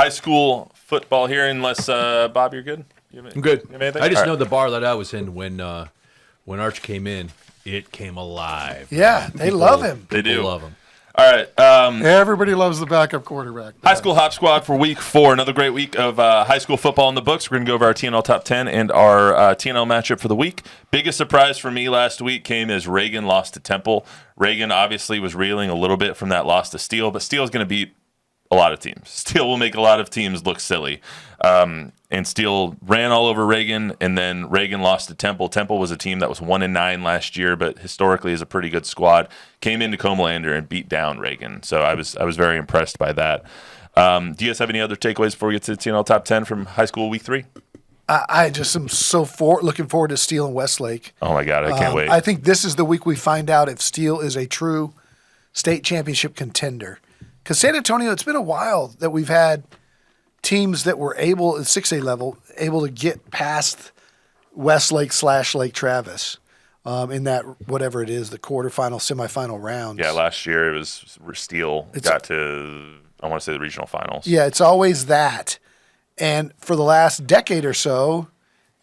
high school football here, unless, Bob, you're good? I'm good. I just know right. the bar that I was in when Arch came in, it came alive. Yeah, they love him. They do. Love him. All right. Everybody loves the backup quarterback. High School Hop Squad for week 4. Another great week of high school football in the books. We're going to go over our TNL top 10 and our TNL matchup for the week. Biggest surprise for me last week came as Reagan lost to Temple. Reagan obviously was reeling a little bit from that loss to Steele, but Steele is going to beat a lot of teams. Steele will make a lot of teams look silly. And Steele ran all over Reagan, and then Reagan lost to Temple. Temple was a team that was 1-9 last year, but historically is a pretty good squad. Came into Comalander and beat down Reagan. So I was very impressed by that. Do you guys have any other takeaways before we get to the TNL top 10 from high school week 3? I just am so looking forward to Steele and Westlake. Oh my God, I can't wait. I think this is the week we find out if Steele is a true state championship contender. Because San Antonio, it's been a while that we've had teams that were able at 6A level able to get past Westlake / Lake Travis in that whatever it is, the quarterfinal, semifinal rounds. Yeah, last year it was Steele got to, I want to say, the regional finals. Yeah, it's always that. And for the last decade or so,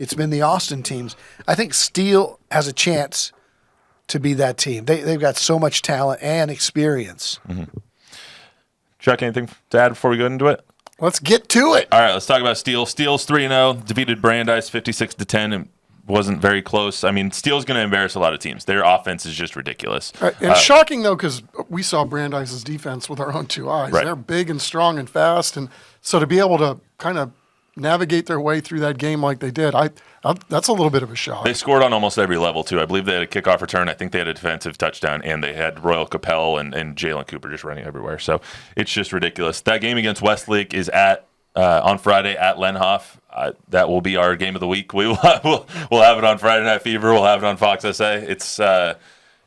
it's been the Austin teams. I think Steele has a chance to be that team. They've got so much talent and experience. Mm-hmm. Chuck, anything to add before we go into it? Let's get to it. All right, let's talk about Steele. Steele's 3-0, defeated Brandeis 56-10, and wasn't very close. I mean, Steele's going to embarrass a lot of teams. Their offense is just ridiculous. Right. And shocking, though, because we saw Brandeis' defense with our own 2 eyes. Right. They're big and strong and fast, and so to be able to kind of navigate their way through that game like they did, that's a little bit of a shock. They scored on almost every level, too. I believe they had a kickoff return. I think they had a defensive touchdown, and they had Royal Capel and Jalen Cooper just running everywhere. So it's just ridiculous. That game against Westlake is on Friday at Lenhoff. That will be our game of the week. We'll have it on Friday Night Fever. We'll have it on Fox SA.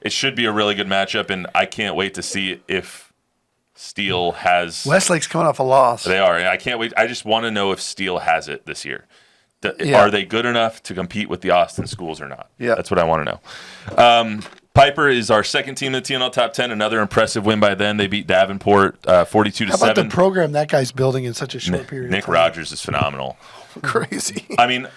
It should be a really good matchup, and I can't wait to see if Steele has. Westlake's coming off a loss. They are. I can't wait. I just want to know if Steele has it this year. Yeah. Are they good enough to compete with the Austin schools or not? Yeah. That's what I want to know. Piper is our second team in the TNL top 10. Another impressive win by them. They beat Davenport 42-7. How about the program that guy's building in such a short period of Nick time? Rogers is phenomenal. Crazy. I mean,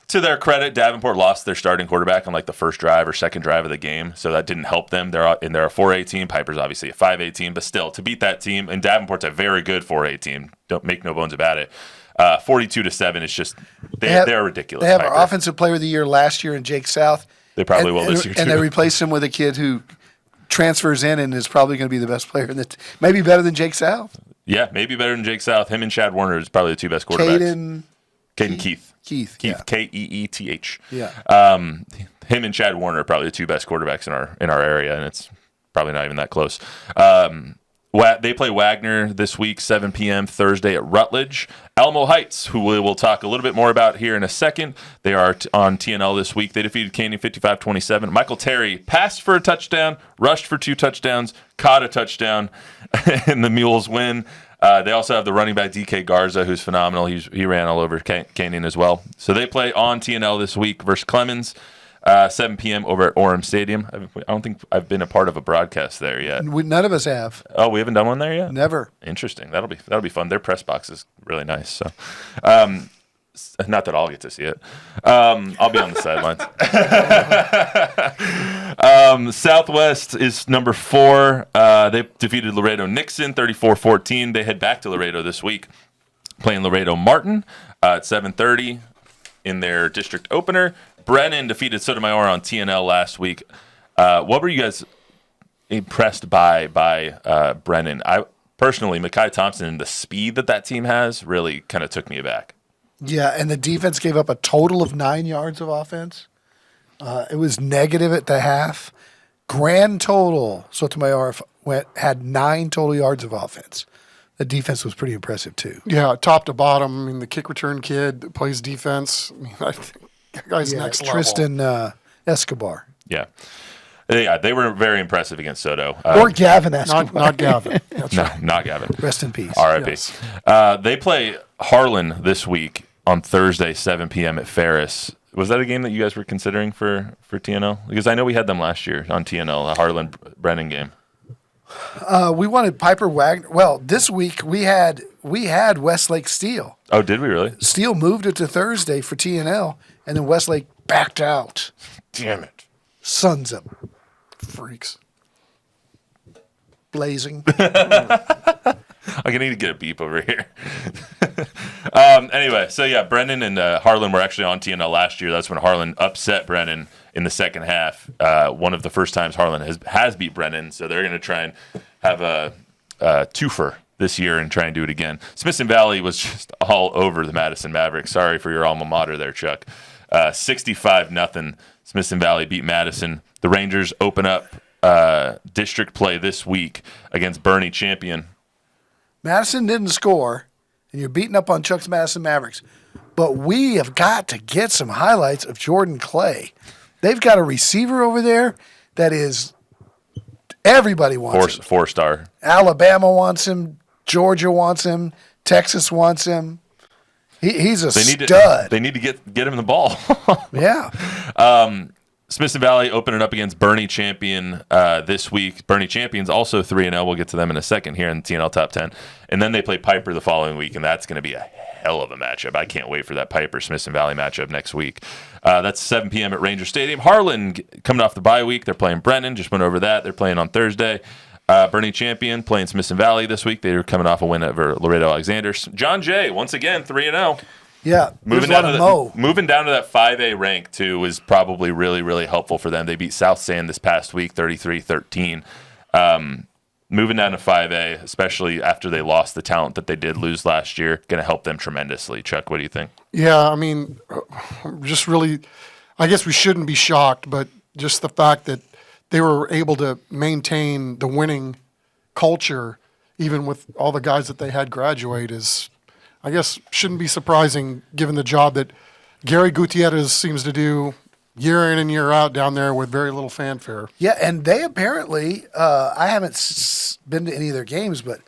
to their credit, Davenport lost their starting quarterback on like the first drive or second drive of the game, so that didn't help them. They're a 4A team. Piper's obviously a 5A team, but still, to beat that team, and Davenport's a very good 4A team. Don't make no bones about it. 42-7 is just they're ridiculous. They have Piper. our offensive player of the year last year in Jake South. They probably will this year too. And they replaced him with a kid who transfers in and is probably going to be the best player in the maybe better than Jake South. Yeah, maybe better than Jake South. Him and Chad Warner is probably the 2 best quarterbacks. Caden Keith. Keith, yeah. Keeth. Yeah. Him and Chad Warner are probably the 2 best quarterbacks in our area, and it's probably not even that close. They play Wagner this week, 7 p.m. Thursday at Rutledge. Alamo Heights, who we will talk a little bit more about here in a second. They are on TNL this week. They defeated Canyon 55-27. Michael Terry passed for a touchdown, rushed for 2 touchdowns, caught a touchdown, and the Mules win. They also have the running back DK Garza, who's phenomenal. He ran all over Canyon as well. So they play on TNL this week versus Clemens, 7 p.m. over at Orem Stadium. I don't think I've been a part of a broadcast there yet. None of us have. Oh, we haven't done one there yet? Never. Interesting. That'll be fun. Their press box is really nice. So, not that I'll get to see it. I'll be on the sidelines. Southwest is number 4. They defeated Laredo Nixon 34-14. They head back to Laredo this week, playing Laredo Martin at 7:30 in their district opener. Brennan defeated Sotomayor on TNL last week. What were you guys impressed by Brennan? I personally, Mekhi Thompson and the speed that team has really kind of took me aback. Yeah, and the defense gave up a total of 9 yards of offense. It was negative at the half. Grand total, Sotomayor had 9 total yards of offense. The defense was pretty impressive too. Yeah, top to bottom. I mean, the kick return kid that plays defense. I mean, I think that guy's next level. Tristan Escobar. Yeah. Yeah, they were very impressive against Soto. Or Gavin Escobar. Not Gavin. That's right. Not Gavin. Rest in peace. R.I.P. Yes. They play Harlan this week on Thursday, 7 p.m. at Ferris. Was that a game that you guys were considering for TNL? Because I know we had them last year on TNL, a Harlan-Brennan game. We wanted Piper Wagner. Well, this week we had we had Westlake Steel. Oh, did we really? Steel moved it to Thursday for TNL, and then Westlake backed out. Damn it. Sons of Freaks. blazing. I need to get a beep over here. Anyway, so yeah, Brennan and Harlan were actually on TNL last year. That's when Harlan upset Brennan in the second half. One of the first times Harlan has beat Brennan, so they're going to try and have a twofer this year and try and do it again. Smithson Valley was just all over the Madison Mavericks. Sorry for your alma mater there, Chuck. 65-0. Smithson Valley beat Madison. The Rangers open up district play this week against Bernie Champion. Madison didn't score, and you're beating up on Chuck's Madison Mavericks. But we have got to get some highlights of Jordan Clay. They've got a receiver over there that is everybody wants him. 4-star. Alabama wants him. Georgia wants him. Texas wants him. He's a stud. They need to get him the ball. Yeah. Smithson Valley opening up against Bernie Champion this week. Bernie Champion's also 3-0. We'll get to them in a second here in the TNL Top 10. And then they play Piper the following week, and that's going to be a hell of a matchup. I can't wait for that Piper-Smithson Valley matchup next week. That's 7 p.m. at Ranger Stadium. Harlan coming off the bye week. They're playing Brennan. Just went over that. They're playing on Thursday. Bernie Champion playing Smithson Valley this week. They're coming off a win over Laredo Alexander. John Jay, once again, 3-0. Yeah, Moving down to that 5A rank, too, was probably really, really helpful for them. They beat South San this past week, 33-13. Moving down to 5A, especially after they lost the talent that they did lose last year, going to help them tremendously. Chuck, what do you think? Yeah, I mean, just really, I guess we shouldn't be shocked, but just the fact that they were able to maintain the winning culture, even with all the guys that they had graduate, is, I guess, shouldn't be surprising given the job that Gary Gutierrez seems to do year in and year out down there with very little fanfare. Yeah, and they apparently, I haven't been to any of their games, but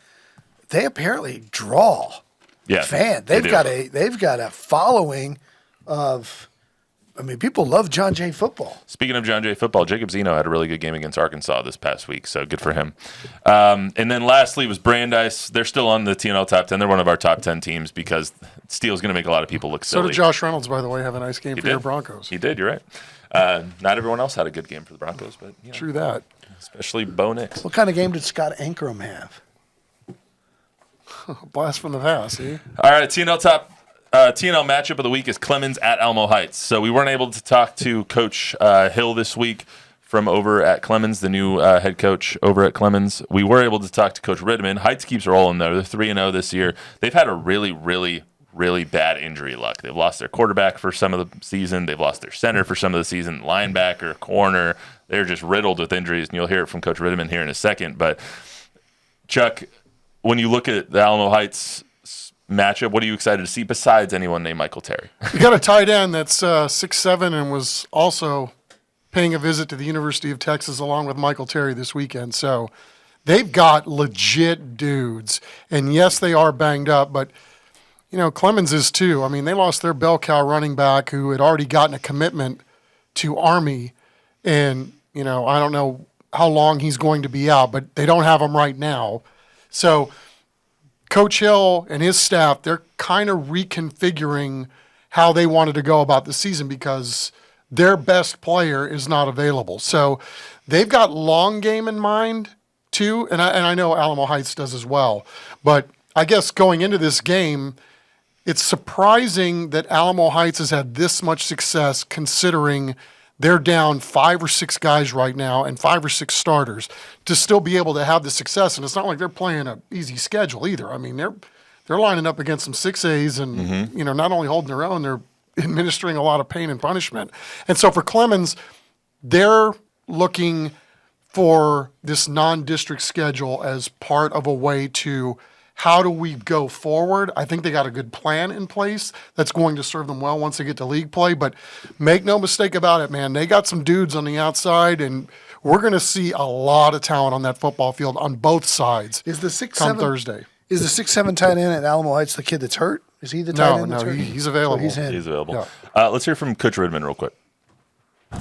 they apparently draw fan. They've got a following of. I mean, people love John Jay football. Speaking of John Jay football, Jacob Zeno had a really good game against Arkansas this past week, so good for him. And then lastly was Brandeis. They're still on the TNL Top 10. They're one of our top 10 teams because Steele's going to make a lot of people look silly. So did Josh Reynolds, by the way, have a nice game for your Broncos. He did, you're right. Not everyone else had a good game for the Broncos, but True that. Especially Bo Nix. What kind of game did Scott Ankrum have? Blast from the past, eh? All right, TNL matchup of the week is Clemens at Alamo Heights. So we weren't able to talk to Coach Hill this week from over at Clemens, the new head coach over at Clemens. We were able to talk to Coach Riddiman. Heights keeps rolling, though. They're 3-0 this year. They've had a really, really, really bad injury luck. They've lost their quarterback for some of the season. They've lost their center for some of the season, linebacker, corner. They're just riddled with injuries, and you'll hear it from Coach Riddiman here in a second. But, Chuck, when you look at the Alamo Heights matchup, what are you excited to see besides anyone named Michael Terry? You got a tight end that's 6'7" and was also paying a visit to the University of Texas along with Michael Terry this weekend. So they've got legit dudes. And yes, they are banged up, but Clemens is too. I mean, they lost their bell cow running back who had already gotten a commitment to Army, and I don't know how long he's going to be out, but they don't have him right now. So Coach Hill and his staff, they're kind of reconfiguring how they wanted to go about the season because their best player is not available. So they've got long game in mind too, and I know Alamo Heights does as well. But I guess going into this game, it's surprising that Alamo Heights has had this much success considering they're down 5 or 6 guys right now and 5 or 6 starters to still be able to have the success. And it's not like they're playing an easy schedule either. I mean, they're lining up against some 6As and, not only holding their own, they're administering a lot of pain and punishment. And so for Clemens, they're looking for this non-district schedule as part of a way to how do we go forward? I think they got a good plan in place that's going to serve them well once they get to league play. But make no mistake about it, man. They got some dudes on the outside, and we're going to see a lot of talent on that football field on both sides come Thursday. Is the 6'7" tight end at Alamo Heights the kid that's hurt? Is he the tight end that's hurt? He's available. So He's available. Yeah. Let's hear from Coach Riddiman real quick.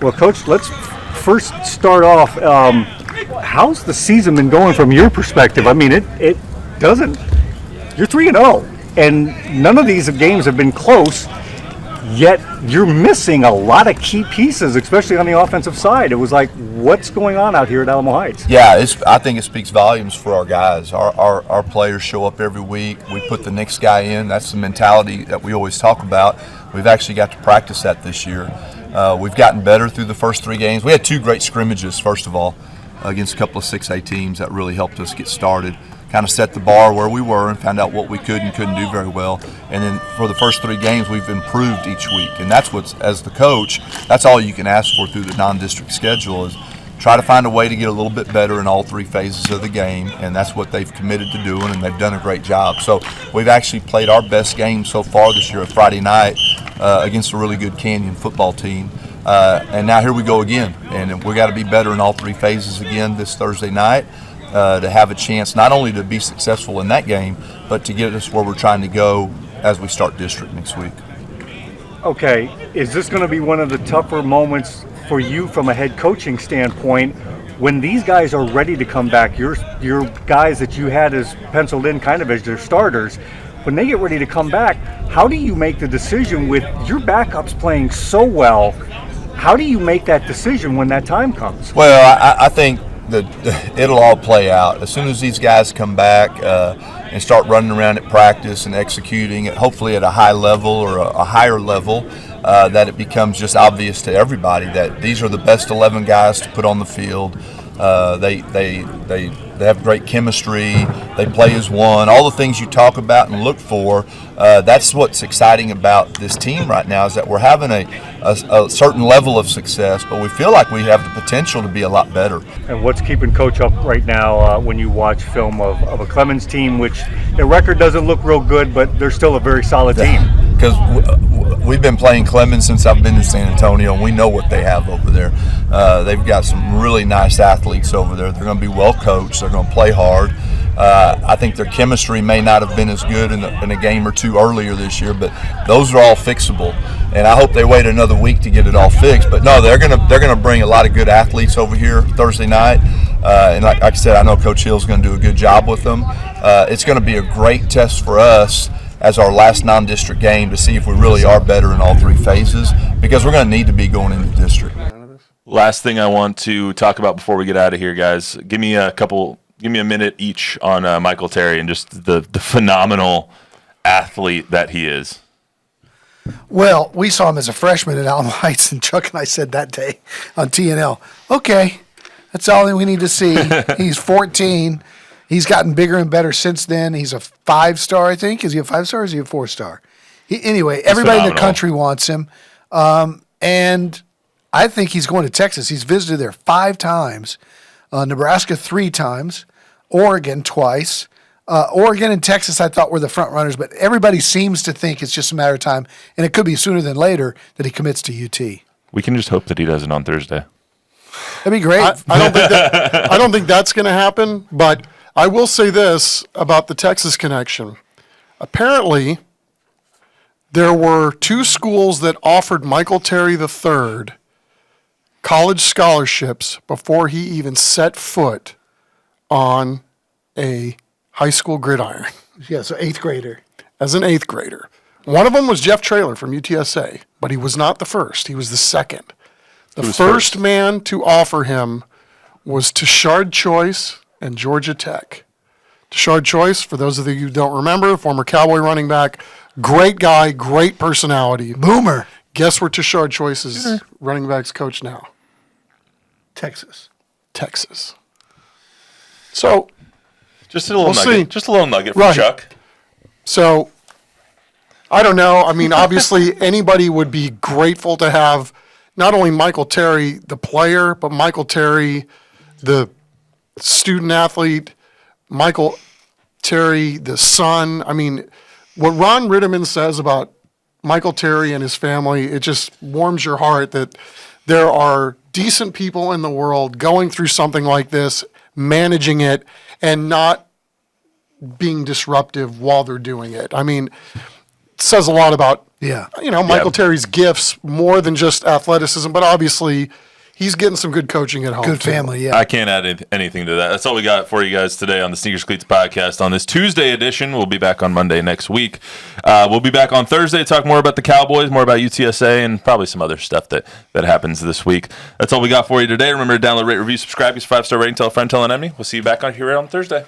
Well, Coach, let's first start off. How's the season been going from your perspective? I mean, it doesn't You're 3-0, and none of these games have been close. Yet you're missing a lot of key pieces, especially on the offensive side. It was like, what's going on out here at Alamo Heights? Yeah, I think it speaks volumes for our guys. Our players show up every week. We put the next guy in. That's the mentality that we always talk about. We've actually got to practice that this year. We've gotten better through the first 3 games. We had 2 great scrimmages, first of all, against a couple of 6A teams that really helped us get started. Kind of set the bar where we were and found out what we could and couldn't do very well. And then for the first 3 games, we've improved each week. And that's what's, as the coach, that's all you can ask for through the non-district schedule is try to find a way to get a little bit better in all 3 phases of the game. And that's what they've committed to doing, and they've done a great job. So we've actually played our best game so far this year, a Friday night, against a really good Canyon football team. And now here we go again. And we got to be better in all 3 phases again this Thursday night. To have a chance not only to be successful in that game, but to get us where we're trying to go as we start district next week. Okay, is this going to be one of the tougher moments for you from a head coaching standpoint when these guys are ready to come back? Your guys that you had as penciled in kind of as their starters, when they get ready to come back, how do you make the decision with your backups playing so well? How do you make that decision when that time comes? Well, I think it'll all play out as soon as these guys come back and start running around at practice and executing it, hopefully at a high level or a higher level, that it becomes just obvious to everybody that these are the best 11 guys to put on the field. They have great chemistry. They play as one. All the things you talk about and look for. That's what's exciting about this team right now is that we're having a certain level of success, but we feel like we have the potential to be a lot better. And what's keeping Coach up right now when you watch film of a Clemens team, which their record doesn't look real good, but they're still a very solid team? Because we've been playing Clemens since I've been in San Antonio, and we know what they have over there. They've got some really nice athletes over there. They're going to be well coached. They're going to play hard. I think their chemistry may not have been as good in a game or 2 earlier this year, but those are all fixable. And I hope they wait another week to get it all fixed. But no, they're gonna bring a lot of good athletes over here Thursday night. And like I said, I know Coach Hill's going to do a good job with them. It's going to be a great test for us as our last non-district game to see if we really are better in all 3 phases, because we're going to need to be going into district. Last thing I want to talk about before we get out of here, guys. Give me a minute each on Michael Terry and just the phenomenal athlete that he is. Well, we saw him as a freshman at Alamo Heights, and Chuck and I said that day on TNL, okay, that's all we need to see. He's 14. He's gotten bigger and better since then. He's a 5-star, I think. Is he a 5-star or is he a 4-star? Anyway, everybody in the country wants him. And I think he's going to Texas. He's visited there 5 times, Nebraska 3 times, Oregon twice. Oregon and Texas, I thought, were the front runners, but everybody seems to think it's just a matter of time, and it could be sooner than later that he commits to UT. We can just hope that he doesn't on Thursday. That'd be great. I don't think that's going to happen, but I will say this about the Texas connection. Apparently, there were 2 schools that offered Michael Terry III college scholarships before he even set foot on a high school gridiron. Yeah, so 8th grader. As an 8th grader. One of them was Jeff Traylor from UTSA, but he was not the first. He was the second. The first man to offer him was Tashard Choice and Georgia Tech. Tashard Choice, for those of you who don't remember, former Cowboy running back, great guy, great personality. Boomer. Guess where Tashard Choice's running back's coach now? Texas. So Just a little nugget. see. Just a little nugget from Right. Chuck. So, I don't know. I mean, obviously, anybody would be grateful to have not only Michael Terry, the player, but Michael Terry, the student athlete, Michael Terry, the son. I mean, what Ron Ritterman says about Michael Terry and his family, it just warms your heart that there are decent people in the world going through something like this, managing it, and not being disruptive while they're doing it. I mean, it says a lot about, Michael Terry's gifts more than just athleticism, but obviously he's getting some good coaching at home. Good too. family, yeah. I can't add anything to that. That's all we got for you guys today on the Sneakers Cleats podcast on this Tuesday edition. We'll be back on Monday next week. We'll be back on Thursday to talk more about the Cowboys, more about UTSA, and probably some other stuff that happens this week. That's all we got for you today. Remember to download, rate, review, subscribe, give us a 5-star rating, tell a friend, tell an enemy. We'll see you back on here on Thursday.